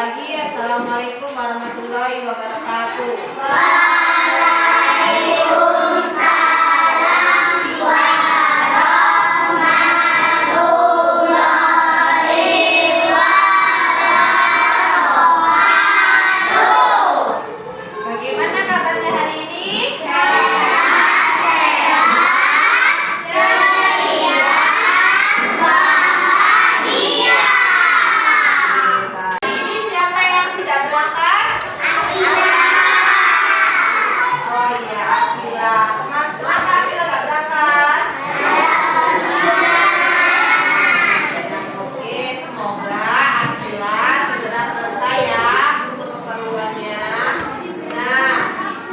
lagi. Assalamualaikum warahmatullahi wabarakatuh. Bagaimana kabarnya hari ini? Ini siapa yang tidak berangkat? Oh iya, Akila. Kenapa Akila nggak berangkat? Oke, semoga Akila segera selesai ya untuk keperluannya. Nah,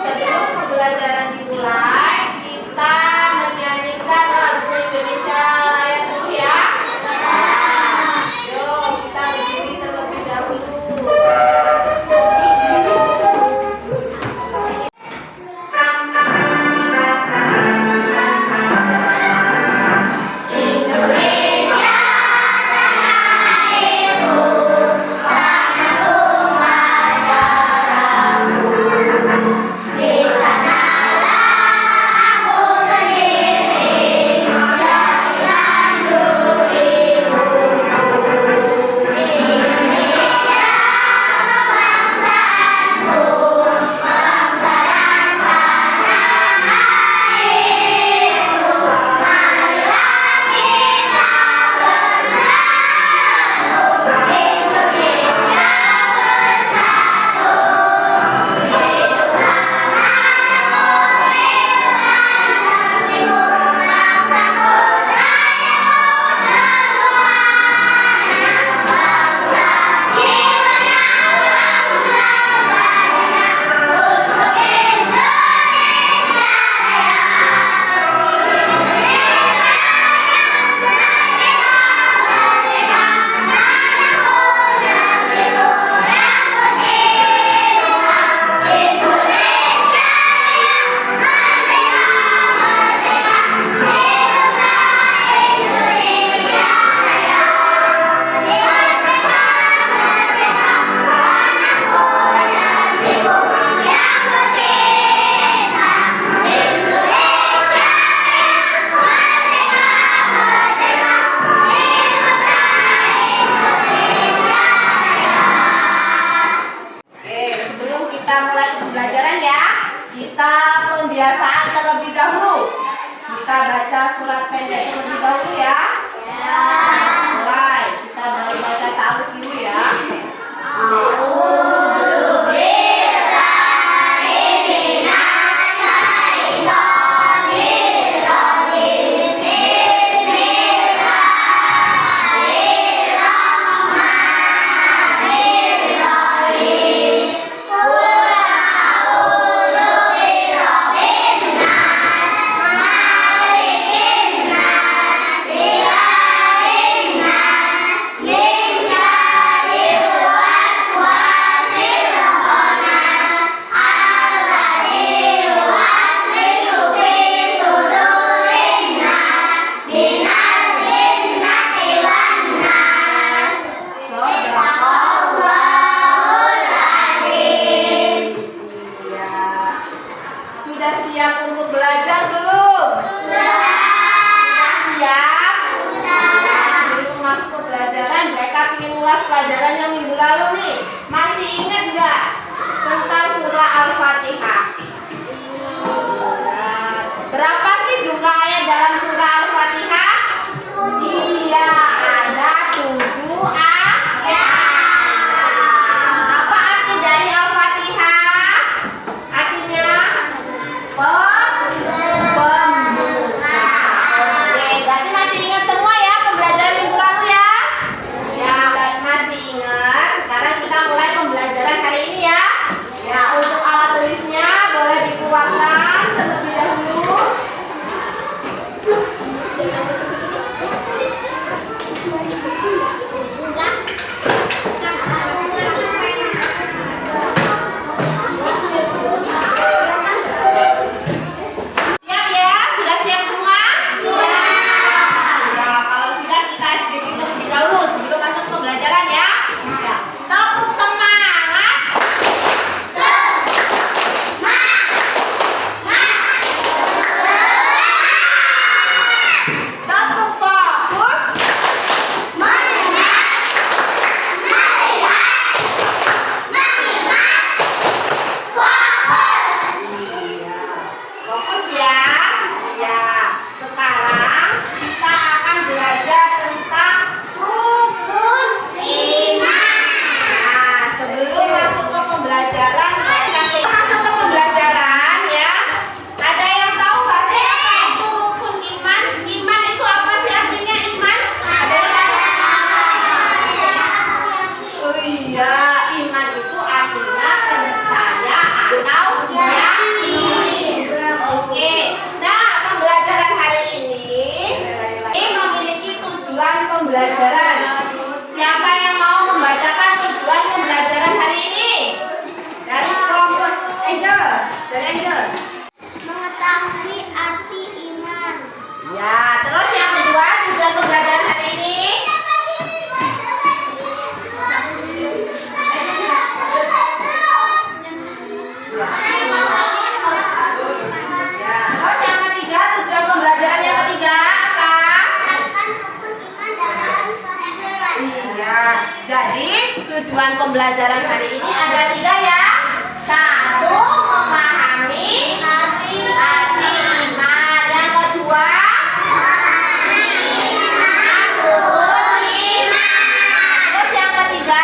sebelum pembelajaran dimulai, kita menyanyikan lagu Indonesia Raya dulu ya. Nah, yuk kita berdiri terlebih dahulu. Sebelum kita mulai pembelajaran ya, kita pembiasaan terlebih dahulu. Kita baca surat pendek terlebih dahulu ya. Mulai, kita dari baca ta'awudz dulu ya. Sudah siap untuk belajar belum? Sudah siap? Sebelum masuk ke pelajaran, mereka ingin ulas pelajaran yang minggu lalu nih. Masih ingat nggak tentang surah Al-Fatihah? Berapa sih jumlah ayat dalam surah Al-Fatihah? Iya, ada 7 ayat. Apa arti dari Al-Fatihah? Artinya pembuka. Oke, berarti masih ingat semua ya pembelajaran minggu lalu ya? Ya, masih ingat. Sekarang kita mulai pembelajaran hari ini ada 3 ya. 1. Memahami arti iman. Yang kedua, terus yang ketiga,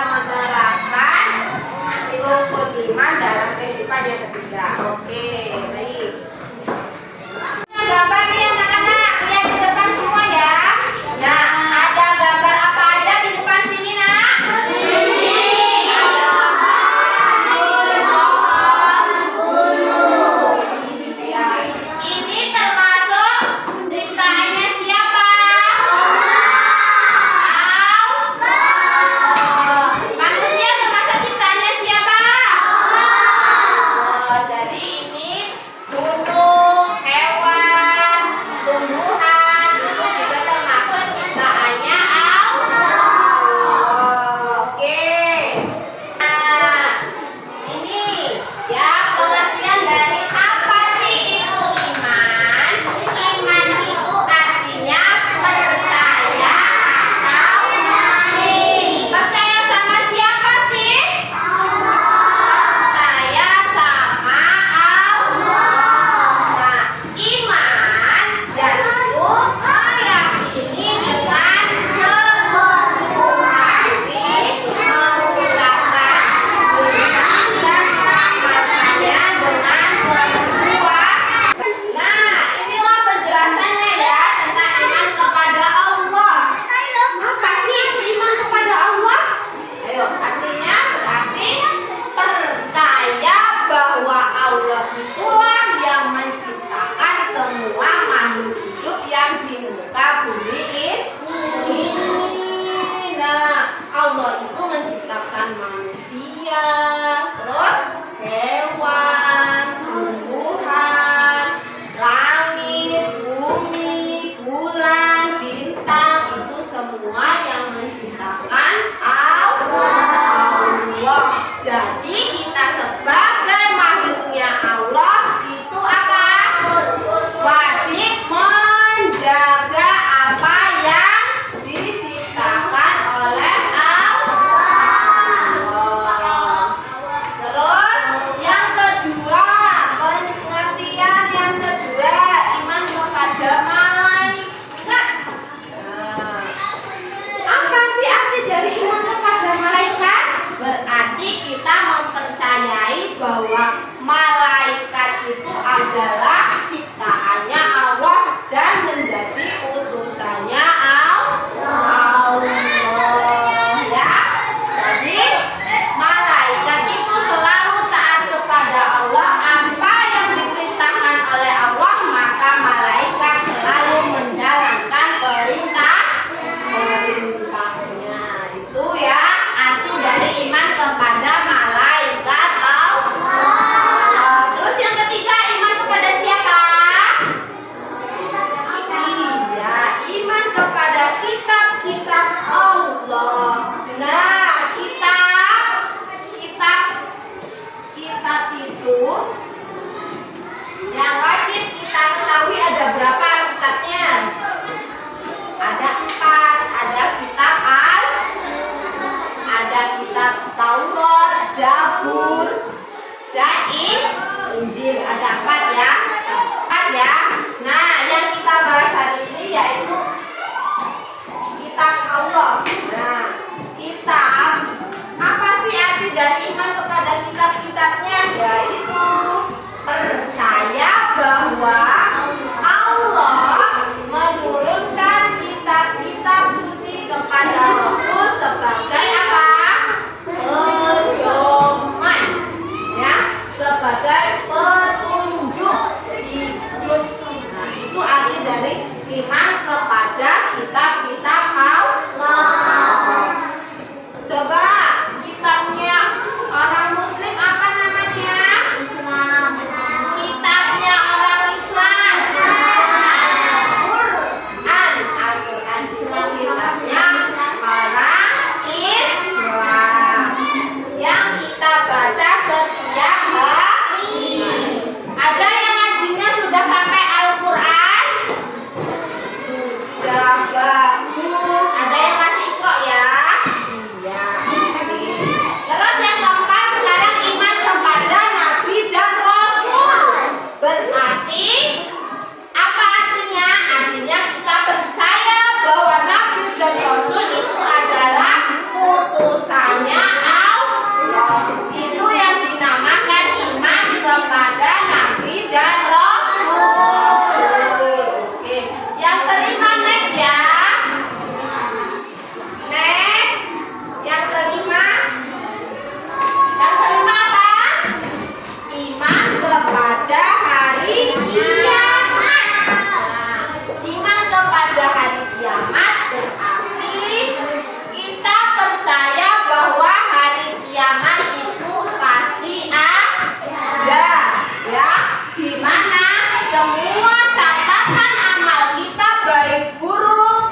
menerapkan rukun iman dalam kehidupan yang ketiga. Oke, baik. Gambar nih anak-anak, lihat di depan semua ya. Nah, ada gambar apa aja di depan sini nak? Ini termasuk ciptaannya siapa? Manusia termasuk ciptaannya siapa? Jadi ini gunung, hewan, tumbuhan itu juga termasuk ciptaannya Allah. Oke. Nah, ini ya pengertian dari apa sih itu iman. Iman itu artinya percaya atau yakin. Percaya sama siapa sih? Percaya sama Allah. Nah, iman yaitu meyakini dengan sepenuh hati, mengucapkan lisan dan melakukannya dengan perbuatan. Nah, inilah penjelasannya ya tentang iman kepada Allah. Apa sih itu iman kepada Allah? Ayo, artinya berarti percaya bahwa Allah itulah yang menciptakan semua makhluk hidup yang di muka bumi ini. Nah, Allah itu menciptakan manusia, terus hewan, tumbuhan, langit, bumi, bulan, bintang, itu semua yang menciptakan Allah. Jadi kita sebagai makhluknya Allah itu apa? Wajib menjaga apa yang diciptakan oleh Allah. Terus yang kedua, pengertian yang kedua, iman kepada malaikat. Nah, apa sih arti dari iman kepada malaikat? Berarti kita mempercayai bahwa malaikat itu adalah ciptaannya Allah dan menjadi utusannya Allah. Ya. Jadi malaikat itu selalu taat kepada Allah. Apa yang diperintahkan oleh Allah, maka malaikat selalu menjalankan perintahnya. Itu ya arti dari iman kepada malaikat Allah. Terus yang ketiga, iman kepada siapa? Iya, iman kepada kitab-kitab Allah. Nah, kitab itu yang wajib kita ketahui ada berapa kitabnya? Ada 4. Ada kitab ada kitab Taurat, Zabur, dan Injil. Ada 4 ya. 4 ya. Nah, yang kita bahas hari ini yaitu kitab Allah. Nah, kitab, apa sih arti dari iman kepada kitab-kitabnya? Yaitu percaya bahwa Allah menurunkan kitab-kitab suci kepada Rasul sebagai apa? Pedoman, ya, sebagai petunjuk hidup. Nah, itu arti dari iman kepada kitab-kitab Allah. Coba kitabnya orang Muslim apa namanya? Islam. Kitabnya orang Islam. Al-Quran. Al-Quran Islam kitabnya orang Islam yang kita baca setiap hari. Ada yang ngajinya sudah sampai Al-Quran? bagus. Ada yang masih ikro ya? Iya. Oke. Terus yang keempat sekarang iman kepada Nabi dan Rasul. Berarti apa artinya? Artinya kita percaya bahwa Nabi dan Rasul itu adalah utusannya Allah. Itu yang dinamakan iman kepada Nabi dan Rasul. Oke. Yang kelima next ya. Next. Yang kelima. Yang kelima apa? Iman kepada hari kiamat. Nah, iman kepada hari kiamat berarti kita percaya bahwa hari kiamat itu pasti ada, ya, di mana semua catatan amal kita baik buruk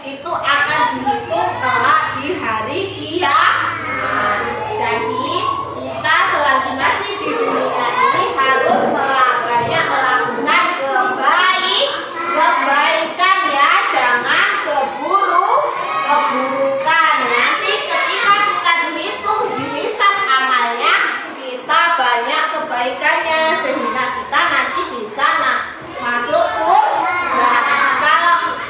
itu akan dihitung kelak di hari kiamat. Jadi kita selagi masih di dunia ini harus banyak melakukan kebaikan ya, jangan keburukan. Nanti ketika kita dihitung, dihisab amalnya, kita banyak kebaikannya sehingga kita nanti bisa masuk surga. Kalau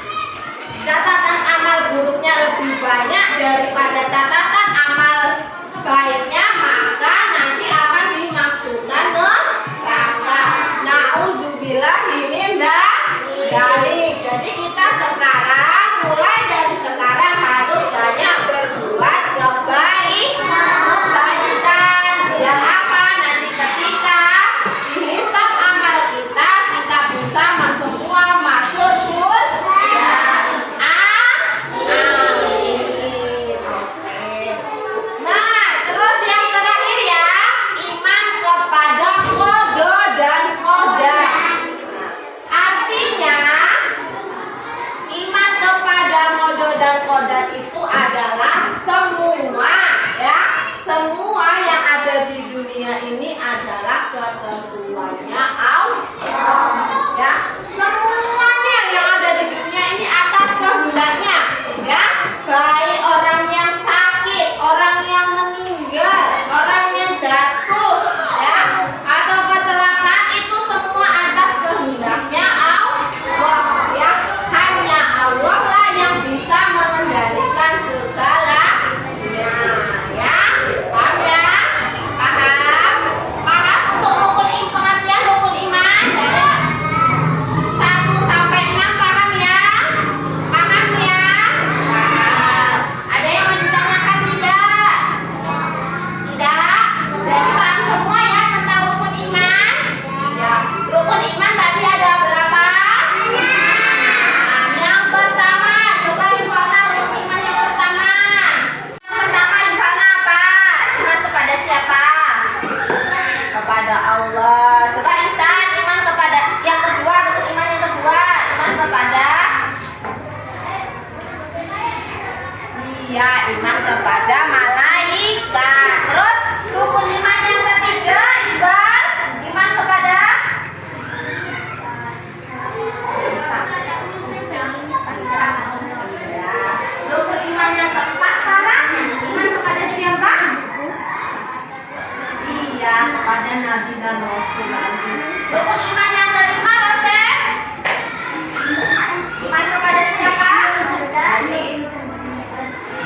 catatan amal buruknya lebih banyak daripada catatan amal baiknya, maka nanti akan dimaksudkan neraka. Nauzubillahi min dzalik. Jadi kita sekarang, mulai dari sekarang harus banyak berbuat kebaikan. Biar apa? Nanti ketika dihisab amal kita, kita bisa semua masuk surga. Amin. Oke. Nah, terus yang terakhir ya, iman kepada qada dan qadar. Artinya iman kepada qada dan qadar itu adalah semua ya, semua yang ada di dunia ini adalah ketentuannya Allah ya. Semuanya yang ada di dunia ini atas kehendaknya ya, baik orang yang sakit, orang yang meninggal, orang yang jatuh ya, atau kecelakaan, itu semua atas kehendaknya Allah ya. Hanya Allah lah yang bisa mengendalikan segalanya ya. Paham ya? Paham? Paham untuk pengertian rukun iman dari 1 sampai 6, paham ya? Paham ya? Paham. Ada yang mau ditanyakan tidak? Tidak? Jadi paham semua ya tentang rukun iman? Ya. Rukun iman tadi ada berapa? Yang pertama, coba Rifana, rukun iman yang pertama. Yang pertama Rifana apa? Iman kepada siapa? Kepada Allah. Coba Ihsan, iman kepada yang kedua, rukun iman yang kedua, iman kepada, iya, iman kepada malaikat. Terus rukun iman yang ketiga, iman kepada iya. Rukun iman yang keempat, Farah, iman kepada siapa? Iya, kepada Nabi dan Rasul. Rukun iman yang kelima, Rosen, iman kepada siapa?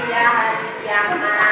Iya, hari kiamat.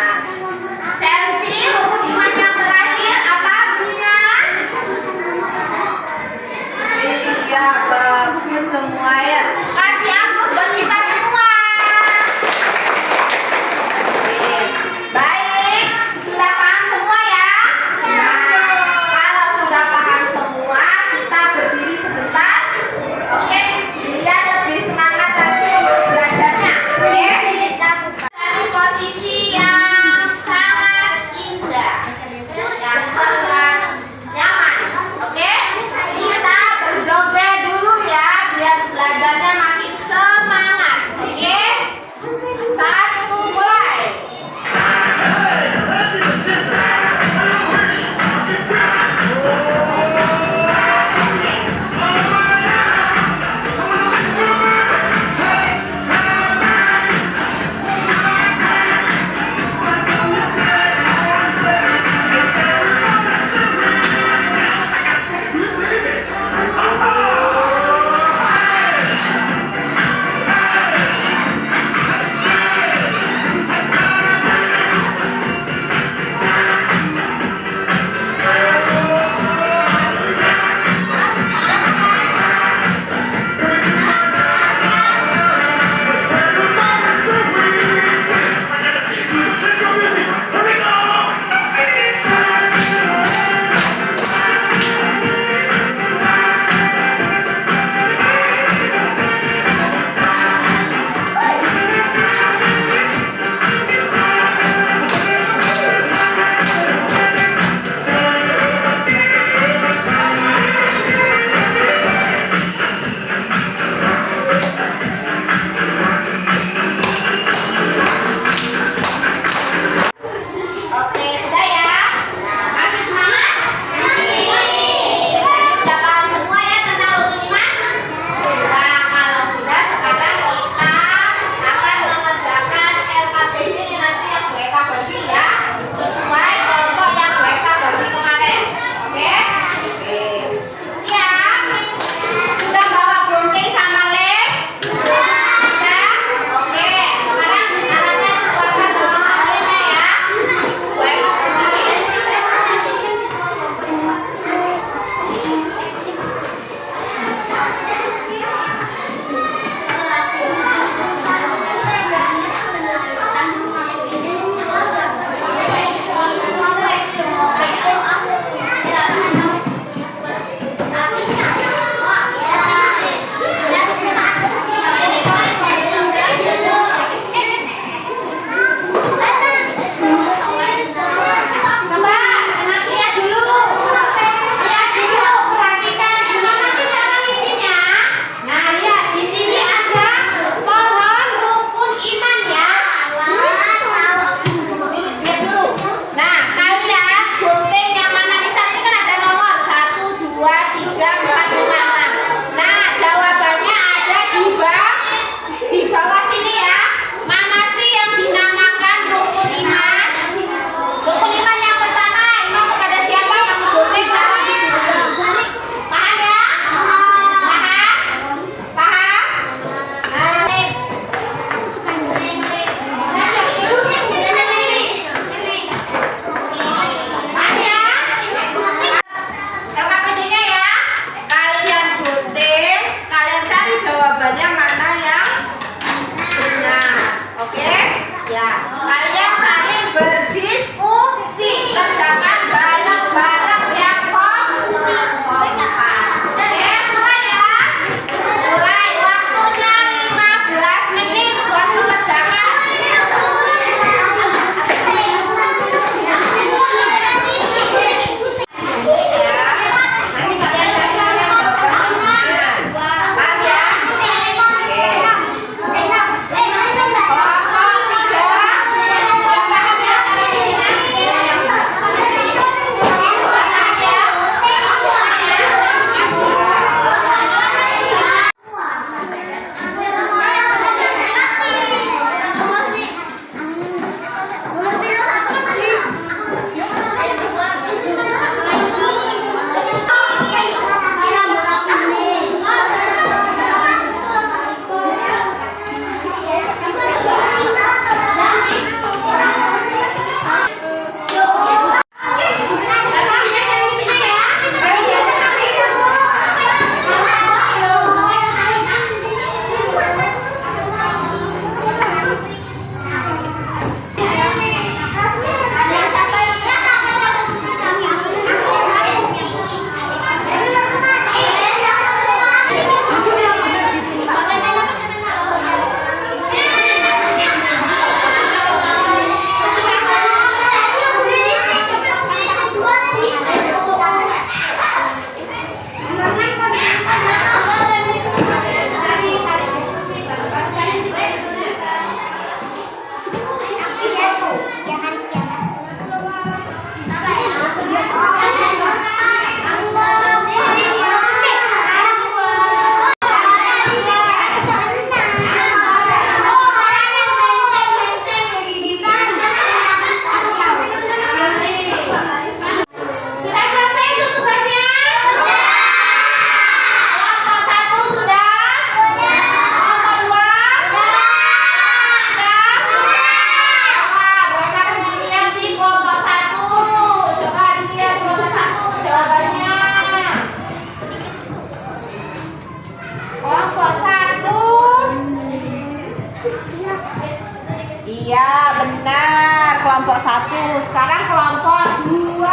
Iya, benar. Kelompok 1. Sekarang kelompok 2.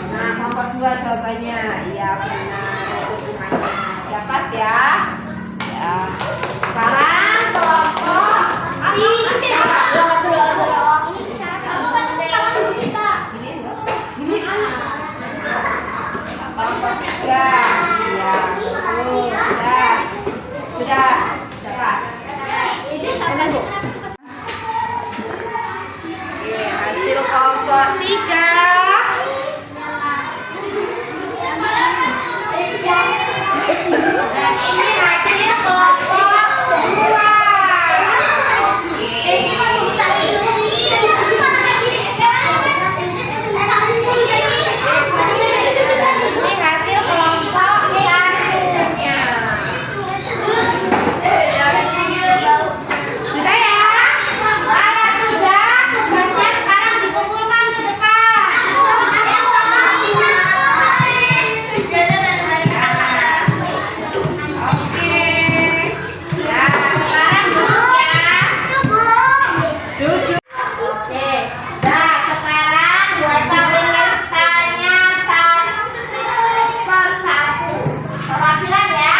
Nah, kelompok 2 jawabannya. Iya, benar. Itu rumahnya. Ya, pas ya. Ya. Sekarang kelompok 3. Kelompok 3. Iya, betul. Sudah. Dapat. Enak, Bu. Oke, hasil kelompok 3. Dan ini hasil kelompok 2. Ini hasil kelompok 1-nya. Sudah ya? Kalau sudah, tugasnya sekarang dikumpulkan ke depan. Oke. Ya, sekarang duduknya. Duduk. Oke. Nah, sekarang buat kalian tanya satu per satu. Perwakilan ya.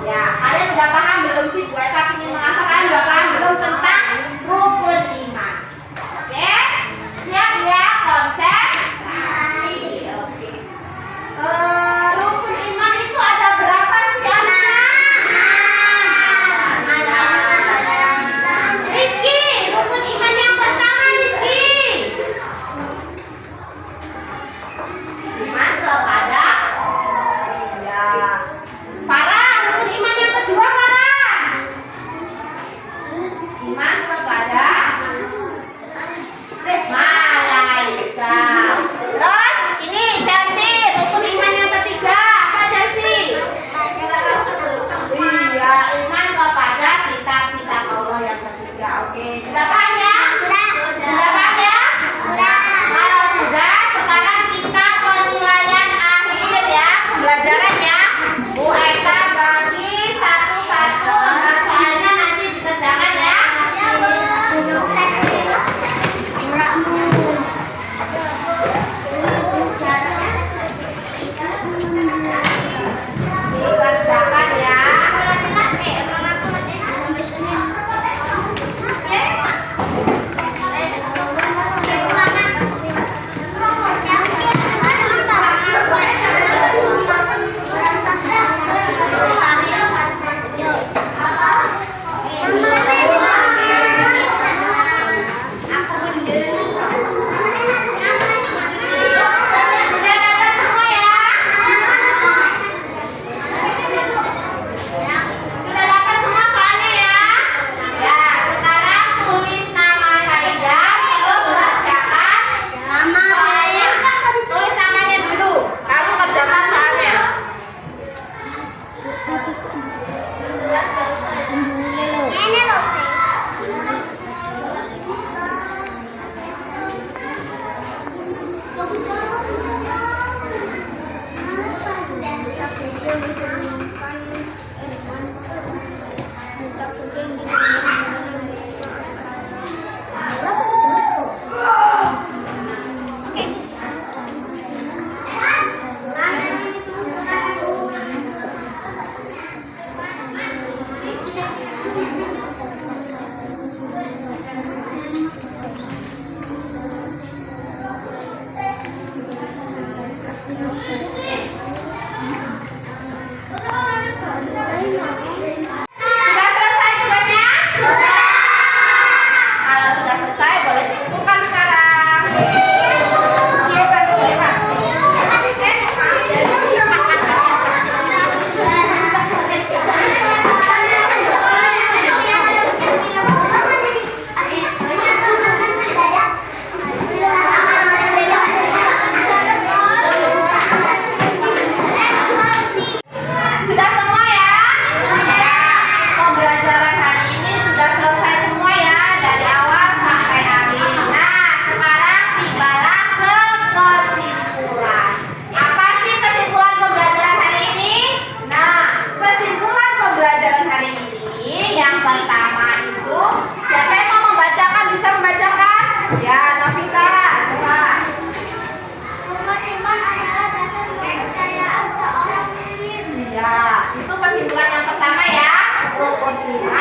Ya, kalian sudah paham belum sih? Buat kalian ingin mengasah, kalian sudah paham belum tentang rukun iman? Oke, siap ya, konsentrasi. Oke. Rukun iman itu ada berapa sih anaknya? Rizky, rukun iman yang pertama Rizky. Iman kepada ya. Farah, rukun iman yang kedua Farah. Iman kepada malaikat. Terus ini Chelsea, rukun iman yang ketiga apa Chelsea? Iya, iman kepada kitab-kitab Allah yang ketiga. Oke, sudah paham ya? Sudah paham ya? Kalau sudah, sekarang kita penilaian akhir ya, pembelajarannya. Bu Eka bagi satu-satu, masalahnya nanti dikerjakan ya. Dikerjakan ya. Sudah dapat semua ya? Sudah dapat semua soalnya ya? Ya, sekarang tulis nama kalian, terus kerjakan nama saya. Tulis namanya dulu, lalu kerjakan soalnya. Al-Quran.